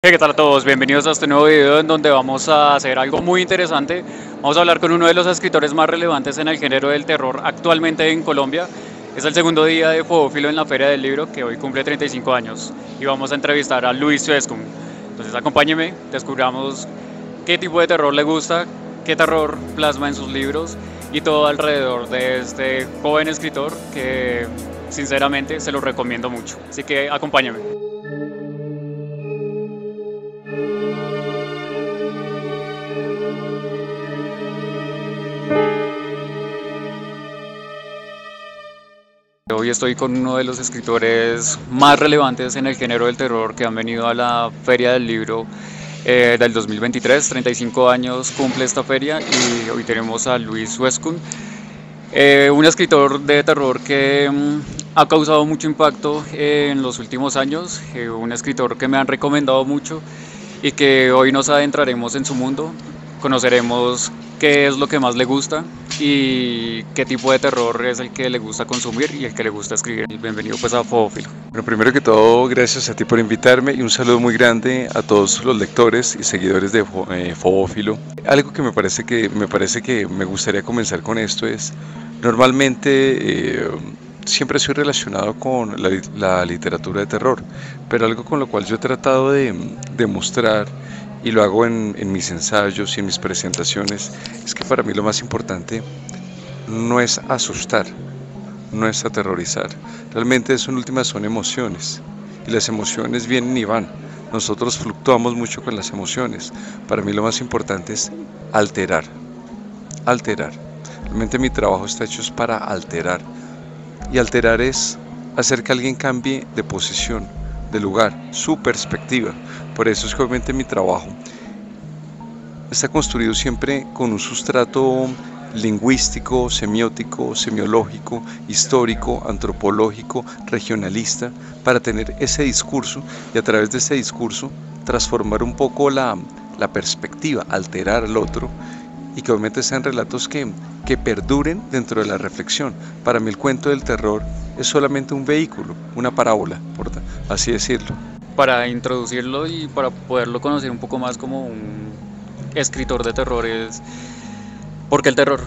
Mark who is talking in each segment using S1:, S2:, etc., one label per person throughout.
S1: ¿Qué tal a todos? Bienvenidos a este nuevo video en donde vamos a hacer algo muy interesante. Vamos a hablar con uno de los escritores más relevantes en el género del terror actualmente en Colombia. Es el segundo día de Fobófilo en la Feria del Libro, que hoy cumple 35 años. Y vamos a entrevistar a Luis Suescun. Entonces acompáñeme, descubramos qué tipo de terror le gusta, qué terror plasma en sus libros y todo alrededor de este joven escritor que sinceramente se lo recomiendo mucho. Así que acompáñame. Hoy estoy con uno de los escritores más relevantes en el género del terror que han venido a la Feria del Libro del 2023. 35 años cumple esta feria y hoy tenemos a Luis Suescun, un escritor de terror que ha causado mucho impacto en los últimos años, un escritor que me han recomendado mucho y que hoy nos adentraremos en su mundo, conoceremos qué es lo que más le gusta y qué tipo de terror es el que le gusta consumir y el que le gusta escribir. Bienvenido pues a Fobófilo.
S2: Bueno, primero que todo, gracias a ti por invitarme y un saludo muy grande a todos los lectores y seguidores de Fobófilo. Algo que me parece que me gustaría comenzar con esto es, normalmente siempre soy relacionado con la literatura de terror, pero algo con lo cual yo he tratado de mostrar, y lo hago en mis ensayos y en mis presentaciones, es que para mí lo más importante no es asustar, no es aterrorizar. Realmente eso en últimas son emociones, y las emociones vienen y van. Nosotros fluctuamos mucho con las emociones. Para mí lo más importante es alterar. Realmente mi trabajo está hecho es para alterar, y alterar es hacer que alguien cambie de posición, de lugar, su perspectiva. Por eso es que obviamente mi trabajo está construido siempre con un sustrato lingüístico, semiótico, semiológico, histórico, antropológico, regionalista, para tener ese discurso y a través de ese discurso transformar un poco la perspectiva, alterar al otro, y que obviamente sean relatos que perduren dentro de la reflexión. Para mí el cuento del terror es solamente un vehículo, una parábola, por así decirlo.
S1: Para introducirlo y para poderlo conocer un poco más como un escritor de terror es ¿por qué el terror?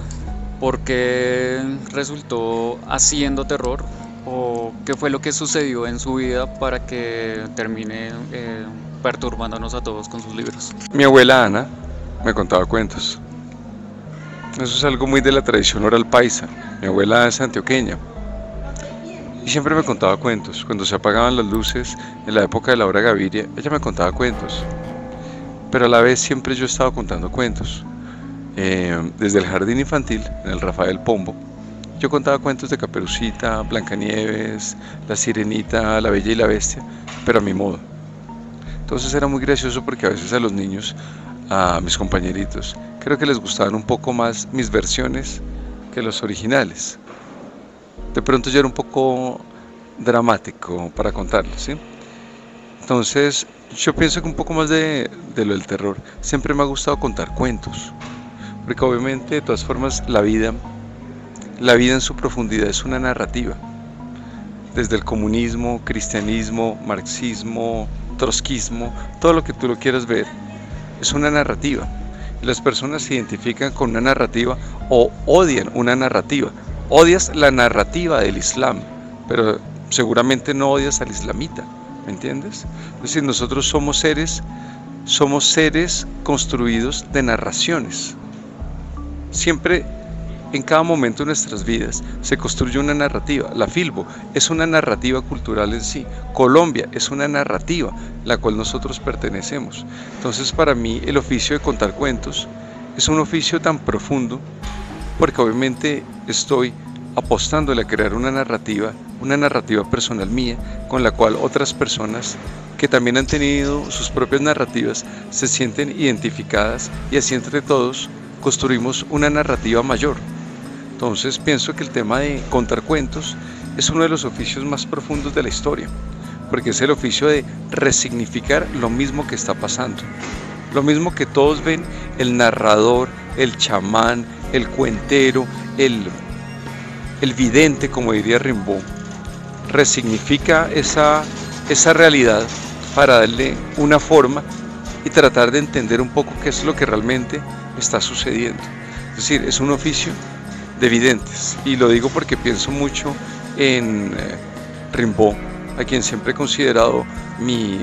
S1: ¿Por qué resultó haciendo terror? ¿O qué fue lo que sucedió en su vida para que termine perturbándonos a todos con sus libros?
S2: Mi abuela Ana me contaba cuentos. Eso es algo muy de la tradición oral paisa. Mi abuela es antioqueña y siempre me contaba cuentos. Cuando se apagaban las luces en la época de la hora Gaviria, ella me contaba cuentos, pero a la vez siempre yo estaba contando cuentos. Desde el jardín infantil, en el Rafael Pombo, yo contaba cuentos de Caperucita, Blancanieves, La Sirenita, La Bella y la Bestia, pero a mi modo. Entonces era muy gracioso porque a veces a los niños, a mis compañeritos, creo que les gustaban un poco más mis versiones que los originales. De pronto ya era un poco dramático para contarlo, ¿sí? Entonces yo pienso que un poco más de lo del terror, siempre me ha gustado contar cuentos, porque obviamente de todas formas la vida en su profundidad es una narrativa. Desde el comunismo, cristianismo, marxismo, trotskismo, todo lo que tú lo quieras ver, es una narrativa. Y las personas se identifican con una narrativa o odian una narrativa. Odias la narrativa del Islam, pero seguramente no odias al islamita, ¿me entiendes? Es decir, nosotros somos seres construidos de narraciones. Siempre, en cada momento de nuestras vidas, se construye una narrativa. La Filbo es una narrativa cultural en sí. Colombia es una narrativa, la cual nosotros pertenecemos. Entonces, para mí, el oficio de contar cuentos es un oficio tan profundo, porque obviamente estoy apostándole a crear una narrativa personal mía, con la cual otras personas que también han tenido sus propias narrativas se sienten identificadas, y así entre todos construimos una narrativa mayor. Entonces pienso que el tema de contar cuentos es uno de los oficios más profundos de la historia, porque es el oficio de resignificar lo mismo que está pasando, lo mismo que todos ven, el narrador, el chamán, el cuentero, el vidente, como diría Rimbaud, resignifica esa realidad para darle una forma y tratar de entender un poco qué es lo que realmente está sucediendo. Es decir, es un oficio de videntes, y lo digo porque pienso mucho en Rimbaud, a quien siempre he considerado mi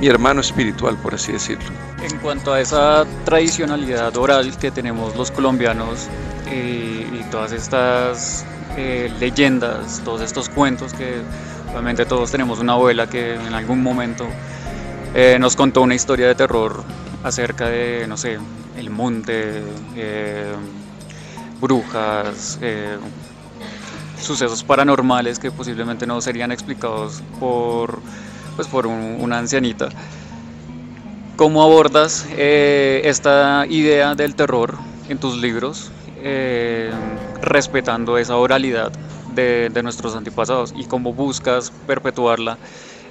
S2: hermano espiritual, por así decirlo.
S1: En cuanto a esa tradicionalidad oral que tenemos los colombianos y todas estas leyendas, todos estos cuentos que obviamente todos tenemos una abuela que en algún momento nos contó una historia de terror acerca de, no sé, el monte, brujas, sucesos paranormales que posiblemente no serían explicados por una ancianita. ¿Cómo abordas esta idea del terror en tus libros, respetando esa oralidad de nuestros antepasados, y cómo buscas perpetuarla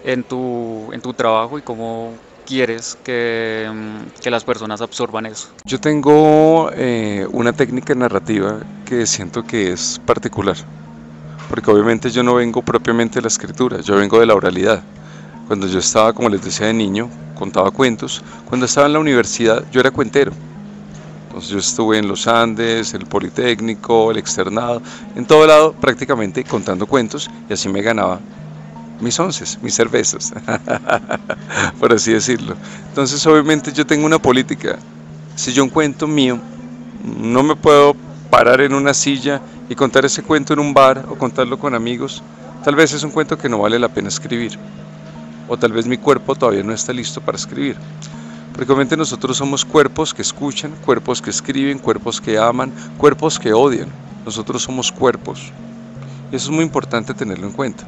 S1: en tu trabajo, y cómo quieres que las personas absorban eso?
S2: Yo tengo una técnica narrativa que siento que es particular, porque obviamente yo no vengo propiamente de la escritura, yo vengo de la oralidad. Cuando yo estaba, como les decía, de niño, contaba cuentos. Cuando estaba en la universidad, yo era cuentero. Entonces yo estuve en los Andes, el Politécnico, el Externado, en todo lado prácticamente contando cuentos, y así me ganaba mis onces, mis cervezas, por así decirlo. Entonces obviamente yo tengo una política. Si yo un cuento mío, no me puedo parar en una silla y contar ese cuento en un bar o contarlo con amigos. Tal vez es un cuento que no vale la pena escribir, o tal vez mi cuerpo todavía no está listo para escribir. Porque obviamente nosotros somos cuerpos que escuchan, cuerpos que escriben, cuerpos que aman, cuerpos que odian. Nosotros somos cuerpos. Y eso es muy importante tenerlo en cuenta.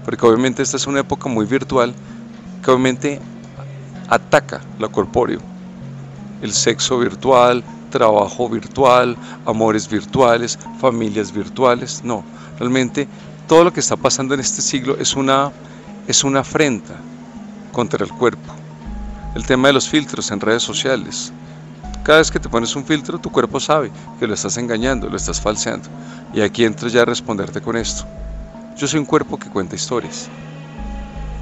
S2: Porque obviamente esta es una época muy virtual que obviamente ataca lo corpóreo. El sexo virtual, trabajo virtual, amores virtuales, familias virtuales. No, realmente todo lo que está pasando en este siglo es una afrenta contra el cuerpo. El tema de los filtros en redes sociales. Cada vez que te pones un filtro, tu cuerpo sabe que lo estás engañando, lo estás falseando. Y aquí entro ya a responderte con esto. Yo soy un cuerpo que cuenta historias.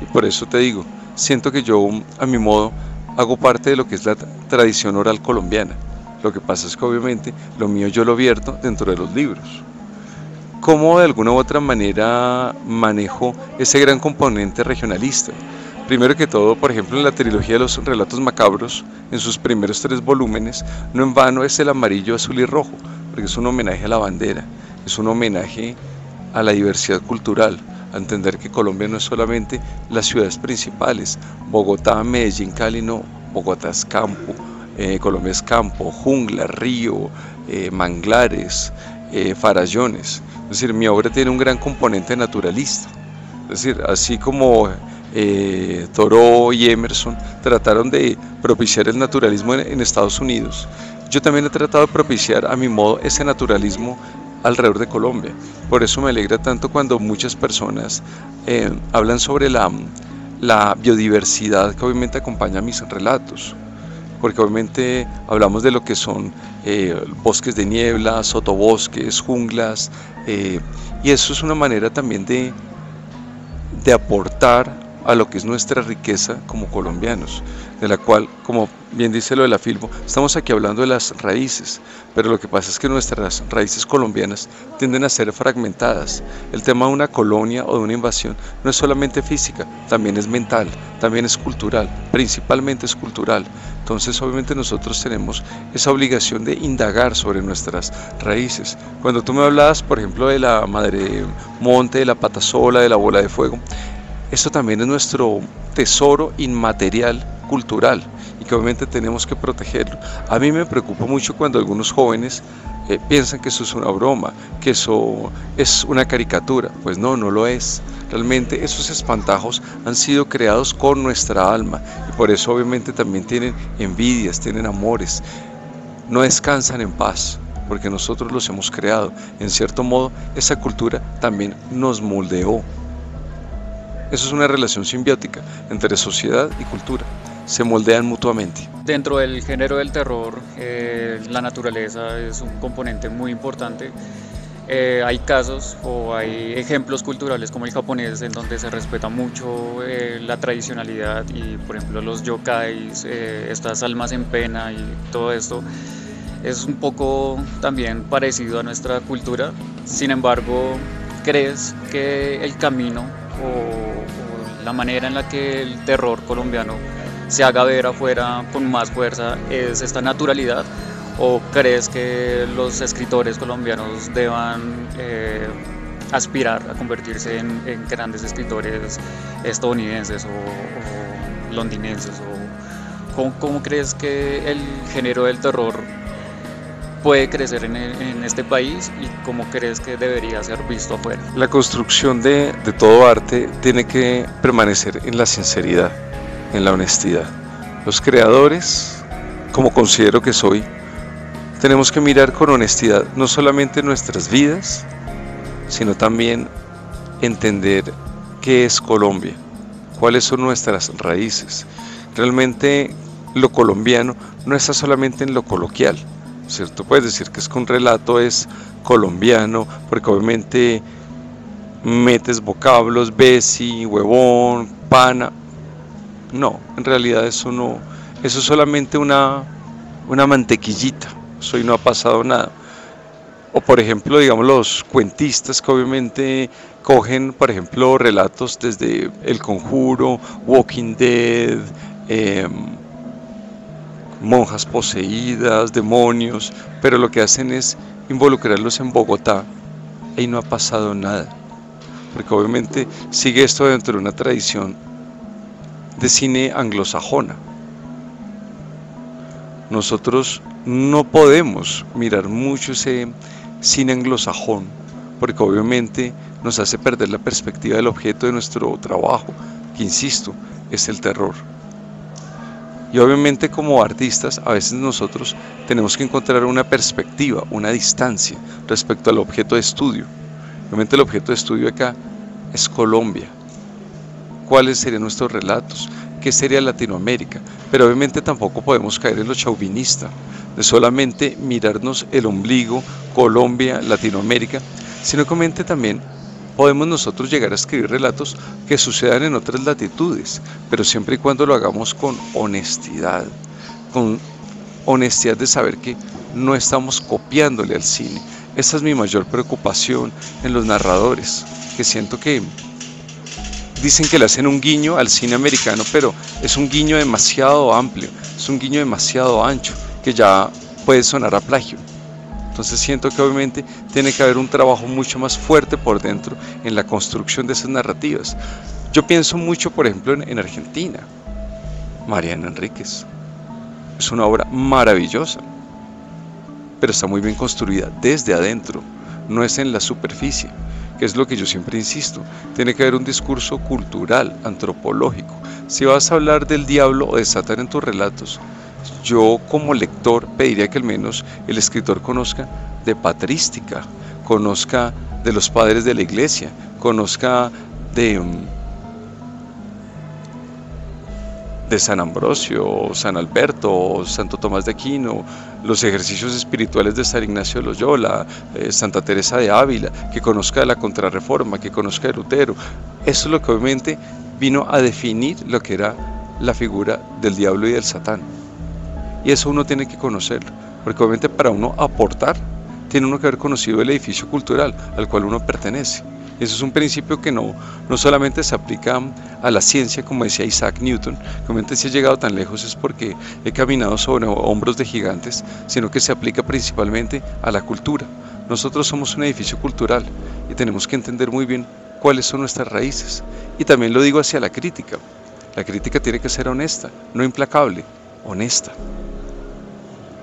S2: Y por eso te digo, siento que yo, a mi modo, hago parte de lo que es la tradición oral colombiana. Lo que pasa es que obviamente lo mío yo lo vierto dentro de los libros. ¿Cómo de alguna u otra manera manejo ese gran componente regionalista? Primero que todo, por ejemplo, en la trilogía de los relatos macabros, en sus primeros 3 volúmenes, no en vano es el amarillo, azul y rojo, porque es un homenaje a la bandera, es un homenaje a la diversidad cultural, a entender que Colombia no es solamente las ciudades principales, Bogotá, Medellín, Cali, no, Bogotá es campo, Colombia es campo, jungla, río, manglares, farallones. Es decir, mi obra tiene un gran componente naturalista. Es decir, así como Thoreau y Emerson trataron de propiciar el naturalismo en Estados Unidos, yo también he tratado de propiciar a mi modo ese naturalismo alrededor de Colombia. Por eso me alegra tanto cuando muchas personas hablan sobre la biodiversidad que obviamente acompaña a mis relatos, porque obviamente hablamos de lo que son bosques de niebla, sotobosques, junglas, y eso es una manera también de aportar a lo que es nuestra riqueza como colombianos, de la cual, como bien dice lo de la Filbo, estamos aquí hablando de las raíces, pero lo que pasa es que nuestras raíces colombianas tienden a ser fragmentadas. El tema de una colonia o de una invasión no es solamente física, también es mental, también es cultural, principalmente es cultural. Entonces obviamente nosotros tenemos esa obligación de indagar sobre nuestras raíces. Cuando tú me hablabas, por ejemplo, de la Madre Monte, de la Patasola, de la Bola de Fuego, esto también es nuestro tesoro inmaterial cultural y que obviamente tenemos que protegerlo. A mí me preocupa mucho cuando algunos jóvenes piensan que eso es una broma, que eso es una caricatura. Pues no, no lo es. Realmente esos espantajos han sido creados con nuestra alma y por eso obviamente también tienen envidias, tienen amores, no descansan en paz, porque nosotros los hemos creado. En cierto modo, esa cultura también nos moldeó. Eso es una relación simbiótica entre sociedad y cultura, se moldean mutuamente.
S1: Dentro del género del terror, la naturaleza es un componente muy importante Hay casos o hay ejemplos culturales como el japonés en donde se respeta mucho la tradicionalidad y por ejemplo los yokais, estas almas en pena y todo esto es un poco también parecido a nuestra cultura. Sin embargo, ¿crees que el camino o la manera en la que el terror colombiano se haga ver afuera con más fuerza es esta naturalidad? ¿O crees que los escritores colombianos deban aspirar a convertirse en grandes escritores estadounidenses o londinenses? ¿O cómo crees que el género del terror puede crecer en este país y cómo crees que debería ser visto afuera?
S2: La construcción de todo arte tiene que permanecer en la sinceridad, en la honestidad. Los creadores, como considero que soy, tenemos que mirar con honestidad no solamente nuestras vidas, sino también entender qué es Colombia, cuáles son nuestras raíces. Realmente lo colombiano no está solamente en lo coloquial, ¿cierto? Puedes decir que es que un relato es colombiano, porque obviamente metes vocablos, besi, huevón, pana. No, en realidad eso no, eso es solamente una mantequillita. Eso no ha pasado nada. O por ejemplo, digamos los cuentistas que obviamente cogen, por ejemplo, relatos desde El Conjuro, Walking Dead, monjas poseídas, demonios, pero lo que hacen es involucrarlos en Bogotá. Ahí no ha pasado nada, porque obviamente sigue esto dentro de una tradición de cine anglosajona. Nosotros no podemos mirar mucho ese cine anglosajón, porque obviamente nos hace perder la perspectiva del objeto de nuestro trabajo, que insisto, es el terror. Y obviamente como artistas, a veces nosotros tenemos que encontrar una perspectiva, una distancia respecto al objeto de estudio. Obviamente el objeto de estudio acá es Colombia. ¿Cuáles serían nuestros relatos? ¿Qué sería Latinoamérica? Pero obviamente tampoco podemos caer en lo chauvinista, de solamente mirarnos el ombligo, Colombia, Latinoamérica, sino que obviamente también podemos nosotros llegar a escribir relatos que sucedan en otras latitudes, pero siempre y cuando lo hagamos con honestidad de saber que no estamos copiándole al cine. Esa es mi mayor preocupación en los narradores, que siento que dicen que le hacen un guiño al cine americano, pero es un guiño demasiado amplio, es un guiño demasiado ancho, que ya puede sonar a plagio. Entonces siento que obviamente tiene que haber un trabajo mucho más fuerte por dentro en la construcción de esas narrativas. Yo pienso mucho, por ejemplo, en Argentina. Mariana Enríquez es una obra maravillosa, pero está muy bien construida desde adentro, no es en la superficie, que es lo que yo siempre insisto. Tiene que haber un discurso cultural, antropológico. Si vas a hablar del diablo o de Satán en tus relatos, yo como lector pediría que al menos el escritor conozca de patrística, conozca de los padres de la iglesia, conozca de San Ambrosio, San Alberto, Santo Tomás de Aquino, los ejercicios espirituales de San Ignacio de Loyola, Santa Teresa de Ávila, que conozca de la Contrarreforma, que conozca de Lutero. Eso es lo que obviamente vino a definir lo que era la figura del diablo y del Satán. Y eso uno tiene que conocerlo, porque obviamente para uno aportar, tiene uno que haber conocido el edificio cultural al cual uno pertenece. Eso es un principio que no solamente se aplica a la ciencia, como decía Isaac Newton, que obviamente si he llegado tan lejos es porque he caminado sobre hombros de gigantes, sino que se aplica principalmente a la cultura. Nosotros somos un edificio cultural y tenemos que entender muy bien cuáles son nuestras raíces. Y también lo digo hacia la crítica. La crítica tiene que ser honesta, no implacable, honesta,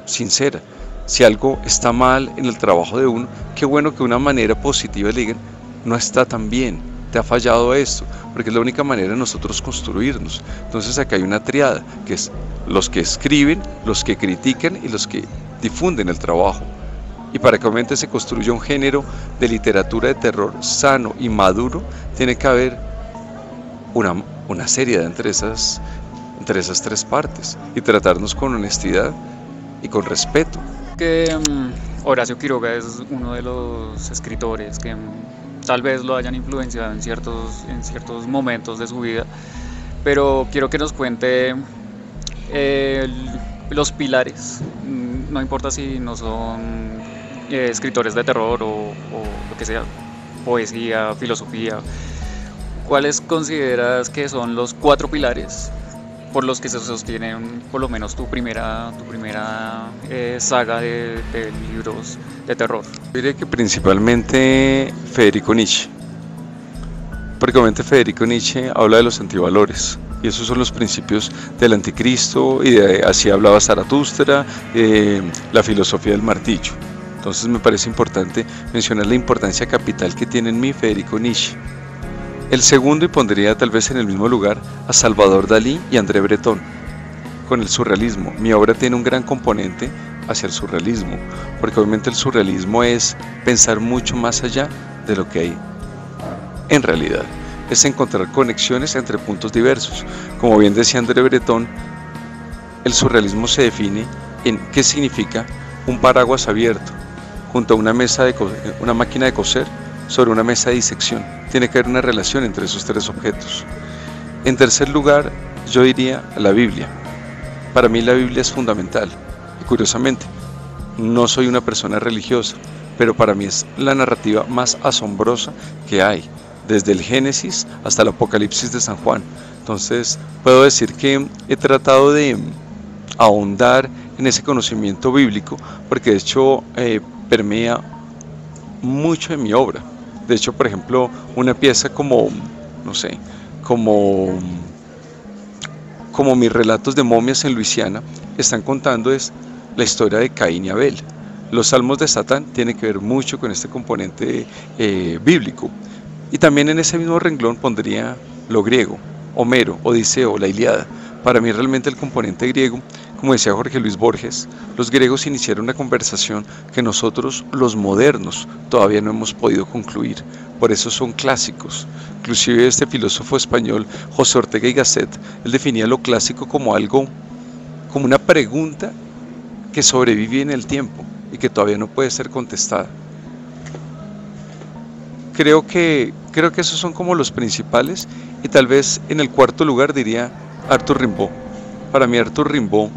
S2: sincera. Si algo está mal en el trabajo de uno, qué bueno que de una manera positiva le digan: no está tan bien, te ha fallado esto, porque es la única manera de nosotros construirnos. Entonces acá hay una triada, que es los que escriben, los que critican y los que difunden el trabajo. Y para que obviamente se construya un género de literatura de terror sano y maduro, tiene que haber una seriedad entre esas tres partes y tratarnos con honestidad y con respeto.
S1: Que Horacio Quiroga es uno de los escritores que tal vez lo hayan influenciado en ciertos momentos de su vida, pero quiero que nos cuente los pilares. No importa si no son escritores de terror o lo que sea, poesía, filosofía. ¿Cuáles consideras que son los cuatro pilares por los que se sostienen por lo menos tu primera saga de libros de terror?
S2: Yo diría que principalmente Federico Nietzsche, porque obviamente Federico Nietzsche habla de los antivalores. Y esos son los principios del anticristo, y así hablaba Zaratustra, la filosofía del martillo. Entonces me parece importante mencionar la importancia capital que tiene en mí Federico Nietzsche. El segundo, y pondría tal vez en el mismo lugar, a Salvador Dalí y André Breton, con el surrealismo. Mi obra tiene un gran componente hacia el surrealismo, porque obviamente el surrealismo es pensar mucho más allá de lo que hay en realidad. Es encontrar conexiones entre puntos diversos. Como bien decía André Breton, el surrealismo se define en qué significa un paraguas abierto junto a una máquina de coser sobre una mesa de disección. Tiene que haber una relación entre esos tres objetos. En tercer lugar, yo diría la Biblia. Para mí la Biblia es fundamental. Y curiosamente, no soy una persona religiosa, pero para mí es la narrativa más asombrosa que hay, desde el Génesis hasta el Apocalipsis de San Juan. Entonces, puedo decir que he tratado de ahondar en ese conocimiento bíblico, porque de hecho permea mucho en mi obra. De hecho, por ejemplo, una pieza como, no sé, como mis relatos de momias en Luisiana, están contando es la historia de Caín y Abel. Los salmos de Satán tienen que ver mucho con este componente bíblico. Y también en ese mismo renglón pondría lo griego, Homero, Odiseo, la Ilíada. Para mí realmente el componente griego, como decía Jorge Luis Borges, los griegos iniciaron una conversación que nosotros, los modernos, todavía no hemos podido concluir. Por eso son clásicos. Inclusive este filósofo español, José Ortega y Gasset, él definía lo clásico como algo, como una pregunta que sobrevive en el tiempo y que todavía no puede ser contestada. Creo que esos son como los principales, y tal vez en el cuarto lugar diría Arthur Rimbaud. Para mí Arthur Rimbaud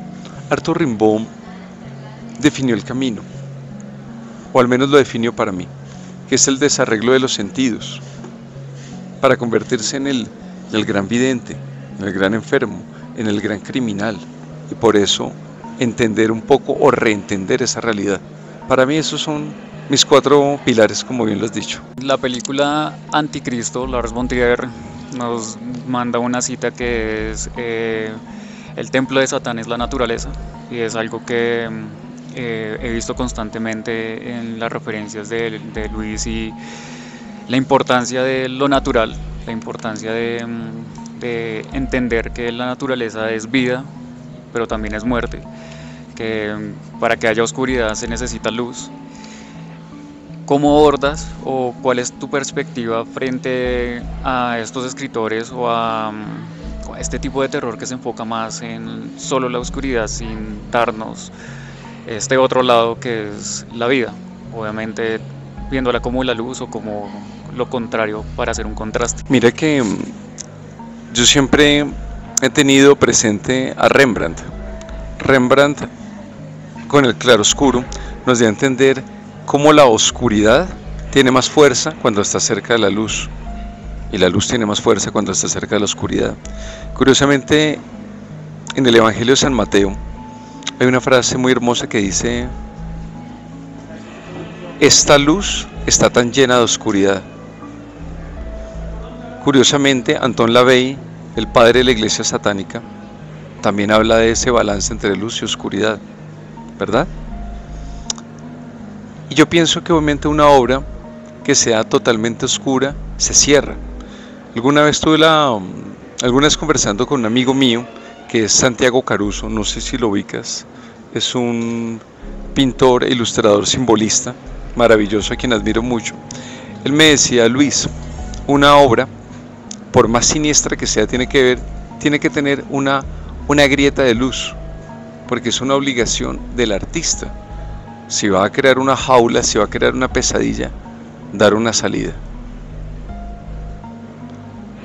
S2: definió el camino, o al menos lo definió para mí, que es el desarreglo de los sentidos, para convertirse en el gran vidente, en el gran enfermo, en el gran criminal, y por eso entender un poco o reentender esa realidad. Para mí esos son mis cuatro pilares, como bien lo has dicho.
S1: La película Anticristo, Lars von Trier nos manda una cita que es el templo de Satán es la naturaleza, y es algo que he visto constantemente en las referencias de Luis, y la importancia de lo natural, la importancia de entender que la naturaleza es vida, pero también es muerte, que para que haya oscuridad se necesita luz. ¿Cómo abordas o cuál es tu perspectiva frente a estos escritores o a este tipo de terror que se enfoca más en solo la oscuridad sin darnos este otro lado que es la vida? Obviamente viéndola como la luz o como lo contrario para hacer un contraste.
S2: Mira que yo siempre he tenido presente a Rembrandt. Rembrandt, con el claroscuro, nos dio a entender cómo la oscuridad tiene más fuerza cuando está cerca de la luz, y la luz tiene más fuerza cuando está cerca de la oscuridad. Curiosamente, en el Evangelio de San Mateo hay una frase muy hermosa que dice: esta luz está tan llena de oscuridad. Curiosamente, Anton LaVey, el padre de la iglesia satánica, también habla de ese balance entre luz y oscuridad, ¿verdad? Y yo pienso que obviamente una obra que sea totalmente oscura se cierra. Alguna vez conversando con un amigo mío que es Santiago Caruso, no sé si lo ubicas, es un pintor e ilustrador simbolista maravilloso a quien admiro mucho. Él me decía: Luis, una obra, por más siniestra que sea, tiene que tener una grieta de luz, porque es una obligación del artista Si va a crear una jaula, si va a crear una pesadilla, dar una salida.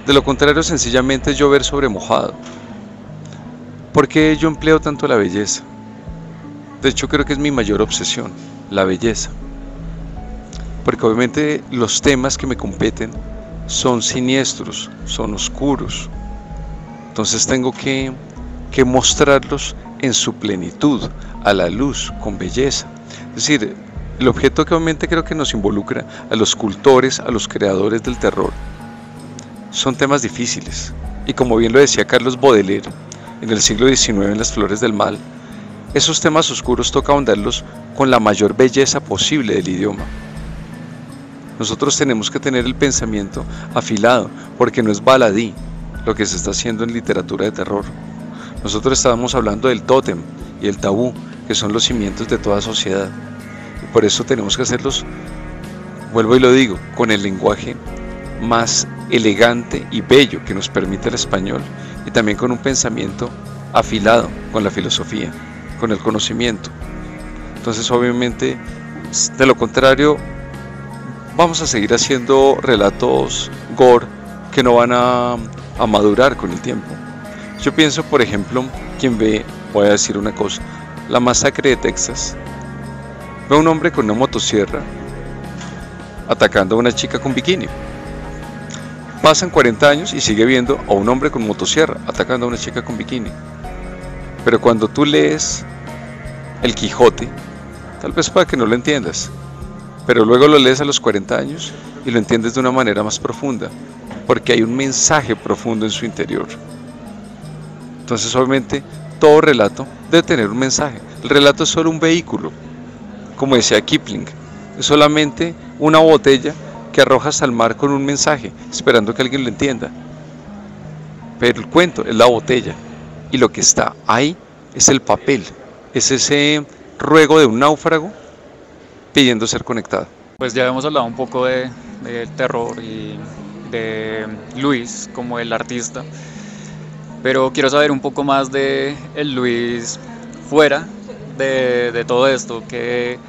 S2: De lo contrario, sencillamente es llover sobre mojado. ¿Por qué yo empleo tanto la belleza? De hecho, creo que es mi mayor obsesión, la belleza. Porque obviamente los temas que me competen son siniestros, son oscuros. Entonces tengo que mostrarlos en su plenitud, a la luz, con belleza. Es decir, el objeto que obviamente creo que nos involucra a los cultores, a los creadores del terror, son temas difíciles. Y como bien lo decía Carlos Baudelaire en el siglo XIX en Las Flores del Mal, esos temas oscuros toca ahondarlos con la mayor belleza posible del idioma. Nosotros tenemos que tener el pensamiento afilado, porque no es baladí lo que se está haciendo en literatura de terror. Nosotros estábamos hablando del tótem y el tabú, que son los cimientos de toda sociedad. Y por eso tenemos que hacerlos, vuelvo y lo digo, con el lenguaje más elegante y bello que nos permite el español, y también con un pensamiento afilado con la filosofía, con el conocimiento. Entonces, obviamente, de lo contrario, vamos a seguir haciendo relatos gore que no van a madurar con el tiempo. Yo pienso, por ejemplo, quien ve, voy a decir una cosa, la masacre de Texas, ve a un hombre con una motosierra atacando a una chica con bikini. Pasan 40 años y sigue viendo a un hombre con motosierra atacando a una chica con bikini. Pero cuando tú lees El Quijote, tal vez para que no lo entiendas, pero luego lo lees a los 40 años y lo entiendes de una manera más profunda, porque hay un mensaje profundo en su interior. Entonces, obviamente, todo relato debe tener un mensaje. El relato es solo un vehículo, como decía Kipling, es solamente una botella que arrojas al mar con un mensaje, esperando que alguien lo entienda. Pero el cuento es la botella, y lo que está ahí es el papel, es ese ruego de un náufrago pidiendo ser conectado.
S1: Pues ya hemos hablado un poco del terror y de Luis como el artista, pero quiero saber un poco más de el Luis fuera de todo esto, qué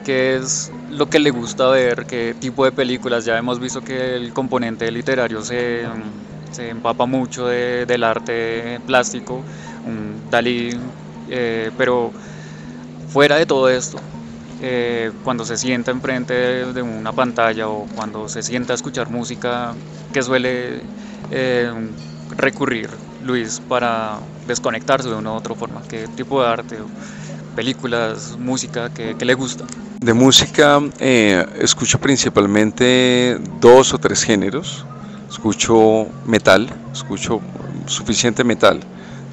S1: es lo que le gusta ver, qué tipo de películas. Ya hemos visto que el componente literario se empapa mucho del arte plástico, un Dalí, pero fuera de todo esto, cuando se sienta enfrente de una pantalla o cuando se sienta a escuchar música, ¿qué suele recurrir Luis para desconectarse de una u otra forma? ¿Qué tipo de arte, películas, música que le gusta?
S2: De música escucho principalmente 2 o 3 géneros. Escucho metal, escucho suficiente metal,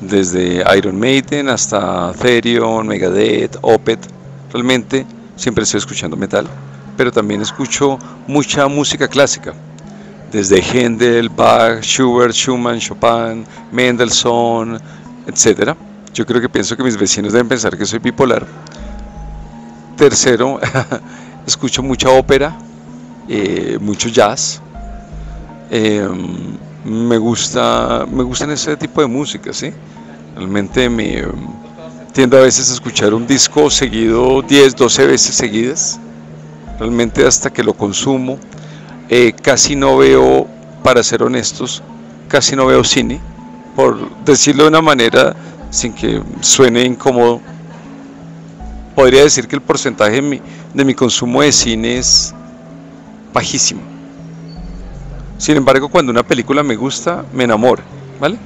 S2: desde Iron Maiden hasta Therion, Megadeth, Opeth. Realmente siempre estoy escuchando metal, pero también escucho mucha música clásica, desde Händel, Bach, Schubert, Schumann, Chopin, Mendelssohn, etc. Yo creo que pienso que mis vecinos deben pensar que soy bipolar. Tercero, escucho mucha ópera, mucho jazz. Me gustan ese tipo de música, ¿sí? Realmente tiendo a veces a escuchar un disco seguido 10, 12 veces seguidas, realmente hasta que lo consumo. Casi no veo, para ser honestos, casi no veo cine, por decirlo de una manera sin que suene incómodo. Podría decir que el porcentaje de mi consumo de cine es bajísimo. Sin embargo, cuando una película me gusta, me enamora, ¿vale?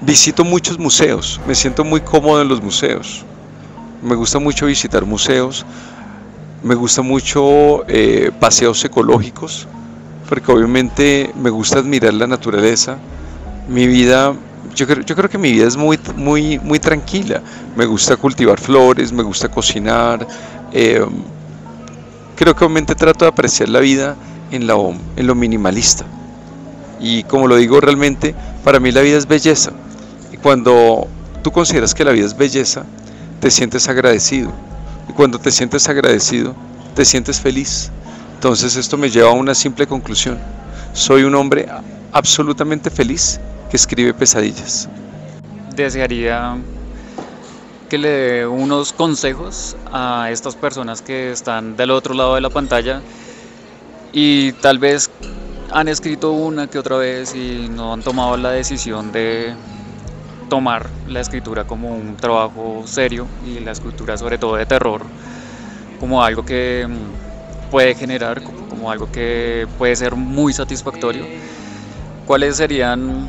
S2: Visito muchos museos, me siento muy cómodo en los museos. Me gusta mucho visitar museos, me gusta mucho paseos ecológicos, porque obviamente me gusta admirar la naturaleza. Mi vida, yo creo que mi vida es muy tranquila. Me gusta cultivar flores, me gusta cocinar. Creo que obviamente trato de apreciar la vida en lo minimalista. Y como lo digo, realmente para mí la vida es belleza. Y cuando tú consideras que la vida es belleza, te sientes agradecido. Y cuando te sientes agradecido, te sientes feliz. Entonces esto me lleva a una simple conclusión: soy un hombre absolutamente feliz que escribe pesadillas.
S1: Desearía que le dé unos consejos a estas personas que están del otro lado de la pantalla y tal vez han escrito una que otra vez y no han tomado la decisión de tomar la escritura como un trabajo serio y la escritura sobre todo de terror como algo que puede generar, como algo que puede ser muy satisfactorio. ¿Cuáles serían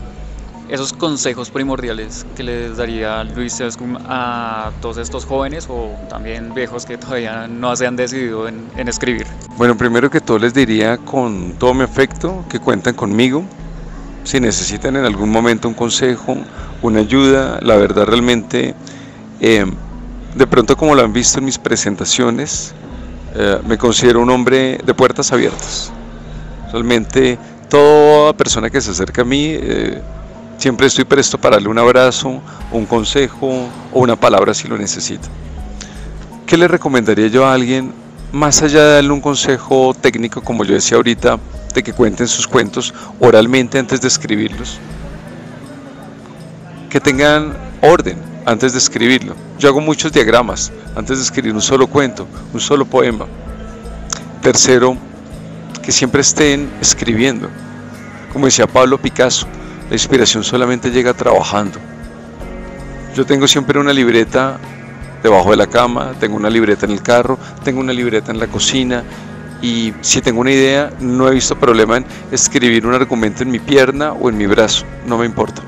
S1: esos consejos primordiales que les daría Luis Escum a todos estos jóvenes o también viejos que todavía no se han decidido en escribir?
S2: Bueno, primero que todo les diría con todo mi afecto que cuentan conmigo. Si necesitan en algún momento un consejo, una ayuda, la verdad realmente, de pronto como lo han visto en mis presentaciones, me considero un hombre de puertas abiertas. Realmente toda persona que se acerca a mí, siempre estoy presto para darle un abrazo, un consejo o una palabra si lo necesita. ¿Qué le recomendaría yo a alguien, más allá de darle un consejo técnico, como yo decía ahorita, de que cuenten sus cuentos oralmente antes de escribirlos? Que tengan orden antes de escribirlo. Yo hago muchos diagramas antes de escribir un solo cuento, un solo poema. Tercero, que siempre estén escribiendo. Como decía Pablo Picasso, la inspiración solamente llega trabajando. Yo tengo siempre una libreta debajo de la cama, tengo una libreta en el carro, tengo una libreta en la cocina, y si tengo una idea, no he visto problema en escribir un argumento en mi pierna o en mi brazo, no me importa.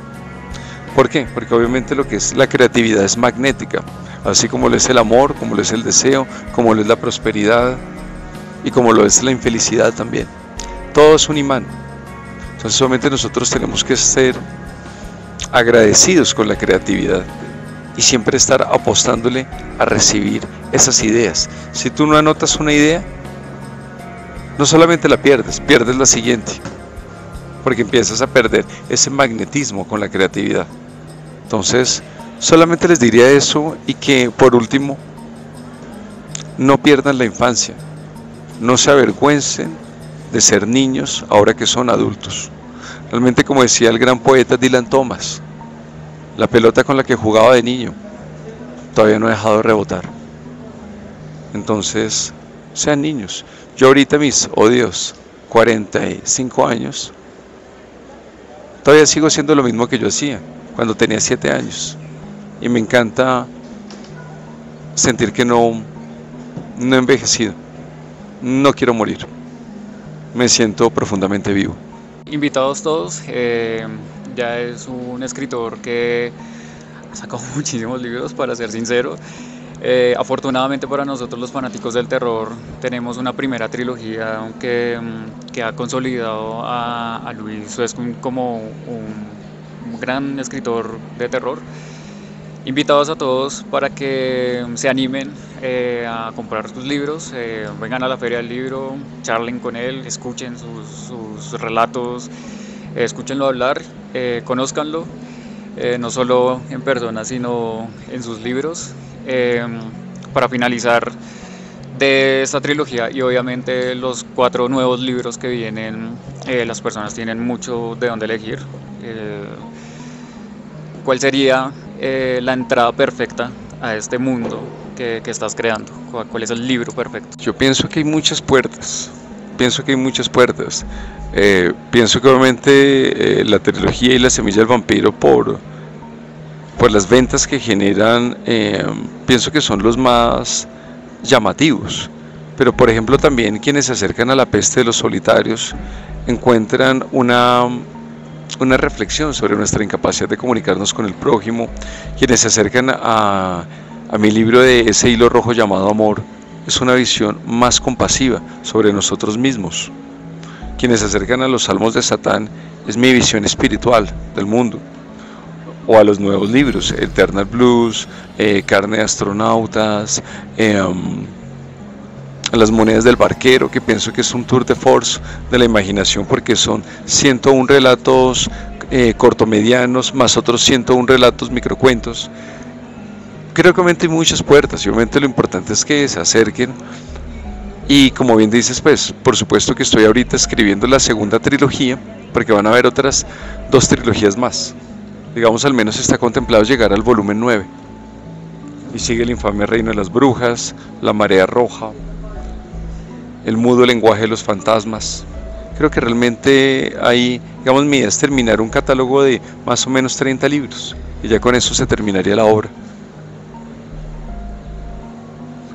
S2: ¿Por qué? Porque obviamente lo que es la creatividad es magnética, así como lo es el amor, como lo es el deseo, como lo es la prosperidad y como lo es la infelicidad también. Todo es un imán. Entonces solamente nosotros tenemos que ser agradecidos con la creatividad y siempre estar apostándole a recibir esas ideas. Si tú no anotas una idea, no solamente la pierdes, pierdes la siguiente, porque empiezas a perder ese magnetismo con la creatividad. Entonces, solamente les diría eso y que por último, no pierdan la infancia, no se avergüencen de ser niños ahora que son adultos. Realmente, como decía el gran poeta Dylan Thomas, la pelota con la que jugaba de niño todavía no ha dejado de rebotar. Entonces, sean niños. Yo ahorita mis 45 años, todavía sigo haciendo lo mismo que yo hacía cuando tenía 7 años. Y me encanta sentir que no he envejecido. No quiero morir. Me siento profundamente vivo.
S1: Invitados todos, ya es un escritor que ha sacado muchísimos libros, para ser sincero. Afortunadamente para nosotros los fanáticos del terror tenemos una primera trilogía que ha consolidado a Luis Escum como un gran escritor de terror. Invitados a todos para que se animen a comprar sus libros, vengan a la Feria del Libro, charlen con él, escuchen sus relatos, escúchenlo hablar, conózcanlo, no solo en persona sino en sus libros. Para finalizar de esta trilogía y obviamente los 4 nuevos libros que vienen, las personas tienen mucho de dónde elegir. ¿Cuál sería la entrada perfecta a este mundo que estás creando? ¿Cuál es el libro perfecto?
S2: Yo pienso que hay muchas puertas. Pienso que obviamente la trilogía y La Semilla del Vampiro por las ventas que generan, pienso que son los más llamativos. Pero por ejemplo también quienes se acercan a La Peste de los Solitarios encuentran una reflexión sobre nuestra incapacidad de comunicarnos con el prójimo. Quienes se acercan a mi libro de Ese hilo rojo llamado Amor, es una visión más compasiva sobre nosotros mismos. Quienes se acercan a los Salmos de Satán, es mi visión espiritual del mundo. O a los nuevos libros, Eternal Blues, Carne de Astronautas, Las Monedas del Barquero, que pienso que es un tour de force de la imaginación, porque son 101 relatos cortomedianos, más otros 101 relatos microcuentos. Creo que obviamente hay muchas puertas, y obviamente lo importante es que se acerquen. Y como bien dices, pues, por supuesto que estoy ahorita escribiendo la segunda trilogía, porque van a haber otras 2 trilogías más. Digamos, al menos está contemplado llegar al volumen 9. y sigue el infame reino de las brujas, la marea roja, el mudo lenguaje de los fantasmas. Creo que realmente ahí, digamos, mi idea es terminar un catálogo de más o menos 30 libros y ya con eso se terminaría la obra.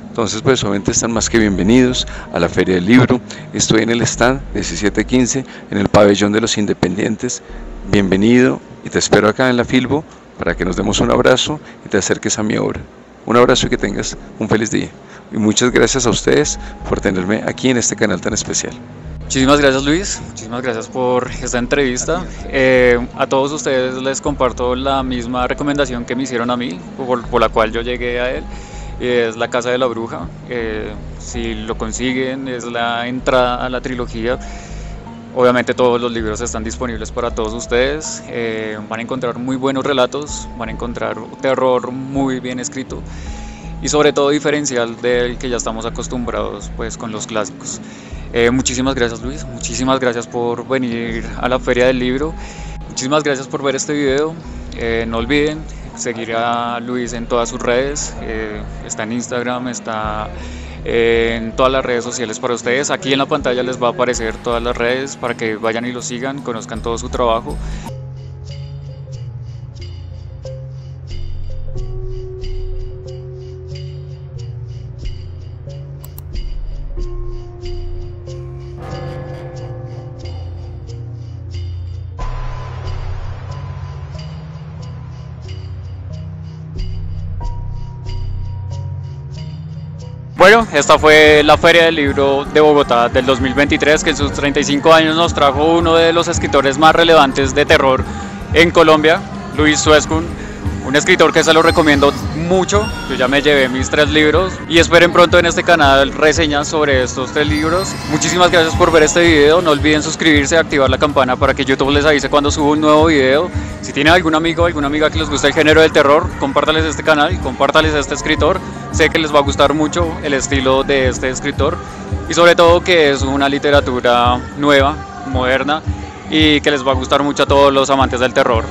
S2: Entonces, pues obviamente están más que bienvenidos a la Feria del Libro. Estoy en el stand 1715, en el pabellón de los Independientes. Bienvenido y te espero acá en la Filbo para que nos demos un abrazo y te acerques a mi obra. Un abrazo y que tengas un feliz día. Y muchas gracias a ustedes por tenerme aquí en este canal tan especial.
S1: Muchísimas gracias, Luis, muchísimas gracias por esta entrevista. A todos ustedes les comparto la misma recomendación que me hicieron a mí, por la cual yo llegué a él. Es La Casa de la Bruja. Si lo consiguen, es la entrada a la trilogía. Obviamente todos los libros están disponibles para todos ustedes. Van a encontrar muy buenos relatos, van a encontrar terror muy bien escrito y sobre todo diferencial del que ya estamos acostumbrados pues con los clásicos. Muchísimas gracias, Luis, muchísimas gracias por venir a la Feria del Libro, muchísimas gracias por ver este video. No olviden seguir a Luis en todas sus redes, está en Instagram, está en todas las redes sociales para ustedes. Aquí en la pantalla les va a aparecer todas las redes para que vayan y lo sigan, conozcan todo su trabajo. Bueno, esta fue la Feria del Libro de Bogotá del 2023, que en sus 35 años nos trajo uno de los escritores más relevantes de terror en Colombia, Luis Suezkun, un escritor que se lo recomiendo mucho. Yo ya me llevé mis 3 libros y esperen pronto en este canal reseñas sobre estos 3 libros. Muchísimas gracias por ver este video, no olviden suscribirse y activar la campana para que YouTube les avise cuando subo un nuevo video. Si tienen algún amigo o alguna amiga que les guste el género del terror, compártales este canal, compártales a este escritor. Sé que les va a gustar mucho el estilo de este escritor y sobre todo que es una literatura nueva, moderna y que les va a gustar mucho a todos los amantes del terror.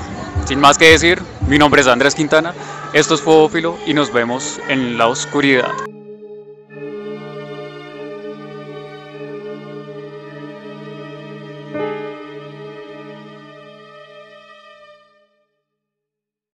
S1: Sin más que decir, mi nombre es Andrés Quintana, esto es Fobófilo y nos vemos en la oscuridad.